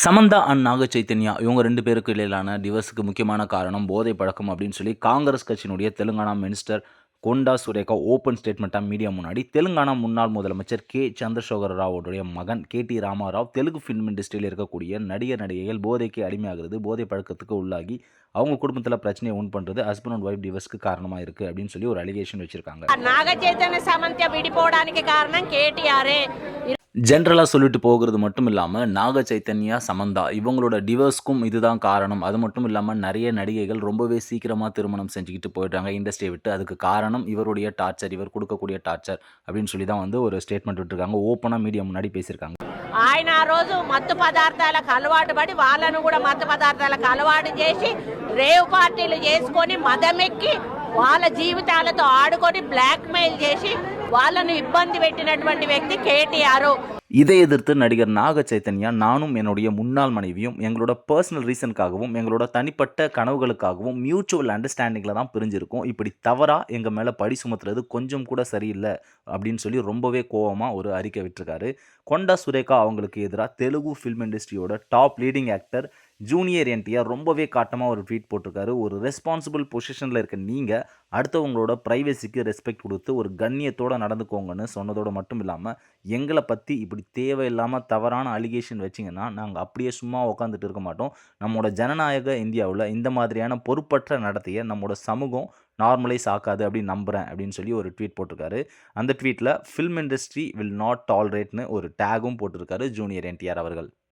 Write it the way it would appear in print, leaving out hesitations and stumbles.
Samantha and Naga Chaitanya இவங்க 2 பேருக்கு இடையிலான டிவோர்ஸுக்கு முக்கியமான காரணம் போதை பழக்கம் அப்படின்னு சொல்லி காங்கிரஸ் கட்சியினுடைய தெலுங்கானா மினிஸ்டர் கொண்டா சுரேகா ஓப்பன் ஸ்டேட்மெண்ட்டாக மீடியா முன்னாடி தெலுங்கானா முன்னாள் முதலமைச்சர் கே சந்திரசேகர ராவோடைய மகன் கேடி ராமாராவ் தெலுங்கு ஃபிலிம் இண்டஸ்ட்ரியில் இருக்கக்கூடிய நடிகைகள் போதைக்கு அடிமையாகிறது, போதை பழக்கத்துக்கு உள்ளாகி அவங்க குடும்பத்தில் பிரச்சனையை உண்டு பண்ணுறது ஹஸ்பண்ட் அண்ட் ஒய்ஃப் டிவோர்ஸ்க்கு காரணமாக இருக்குது அப்படின்னு சொல்லி ஒரு அலிகேஷன் வச்சுருக்காங்க. நாக சைத்தன்ய சமந்தா விடிపోవడానికి காரணம் கேடிஆரே. ஜென்ரலாக சொல்லிட்டு போகிறது மட்டும் இல்லாமல் நாக சைத்தன்யா சமந்தா இவங்களோட டிவோர்ஸ்க்கும் இதுதான் காரணம். அது மட்டும் இல்லாமல் நிறைய நடிகைகள் ரொம்பவே சீக்கிரமாக திருமணம் செஞ்சுக்கிட்டு போயிட்டாங்க இண்டஸ்ட்ரியை விட்டு. அதுக்கு காரணம் இவருடைய டார்ச்சர், இவர் கொடுக்கக்கூடிய டார்ச்சர் அப்படின்னு சொல்லி தான் ஒரு ஸ்டேட்மெண்ட் விட்டுருக்காங்க. ஓப்பனாக மீடியா முன்னாடி பேசியிருக்காங்க. ఆయన ఆ రోజు మత్తు పదార్థాలకు అలవాటు పడి వాళ్ళను కూడా మత్తు పదార్థాలకు అలవాటు చేసి రేవ్ పార్టీలు చేసుకొని మదమెక్కి వాళ్ళ జీవితాలతో ఆడుకొని బ్లాక్ మెయిల్ చేసి వాళ్ళను ఇబ్బంది పెట్టినటువంటి వ్యక్తి కేటీఆర్. இதை எதிர்த்து நடிகர் நாக சைத்தன்யா, நானும் என்னுடைய முன்னாள் மனைவியும் எங்களோட பர்சனல் ரீசனுக்காகவும் எங்களோட தனிப்பட்ட கனவுகளுக்காகவும் மியூச்சுவல் அண்டர்ஸ்டாண்டிங்கில் தான் பிரிஞ்சிருக்கோம். இப்படி தவறாக எங்கள் மேலே பழி சுமத்துறது கொஞ்சம் கூட சரியில்லை அப்படின்னு சொல்லி ரொம்பவே கோவமாக ஒரு அறிக்கை விட்டுருக்காரு. கொண்டா சுரேகா அவங்களுக்கு எதிராக தெலுங்கு ஃபில்ம் இண்டஸ்ட்ரியோட top leading actor junior NTR ரொம்பவே காட்டமாக ஒரு ட்வீட் போட்டிருக்காரு. ஒரு ரெஸ்பான்சிபிள் பொசிஷனில் இருக்க நீங்கள் அடுத்தவங்களோட ப்ரைவசிக்கு ரெஸ்பெக்ட் கொடுத்து ஒரு கண்ணியத்தோடு நடந்துக்கோங்கன்னு சொன்னதோடு மட்டும் இல்லாமல் எங்களை பற்றி இப்படி தேவையில்லாமல் தவறான அலிகேஷன் வச்சிங்கன்னா நாங்கள் அப்படியே சும்மா உட்காந்துட்டு இருக்க மாட்டோம். நம்மளோட ஜனநாயக இந்தியாவில் இந்த மாதிரியான பொறுப்பற்ற நடத்தையை நம்மளோட சமூகம் நார்மலைஸ் ஆக்காது அப்படின்னு நம்புகிறேன் அப்படின்னு சொல்லி ஒரு ட்வீட் போட்டிருக்காரு. அந்த ட்வீட்டில் ஃபில்ம் இண்டஸ்ட்ரி வில் நாட் டாலரேட்னு ஒரு டேகும் போட்டிருக்காரு ஜூனியர் என்டிஆர் அவர்கள்.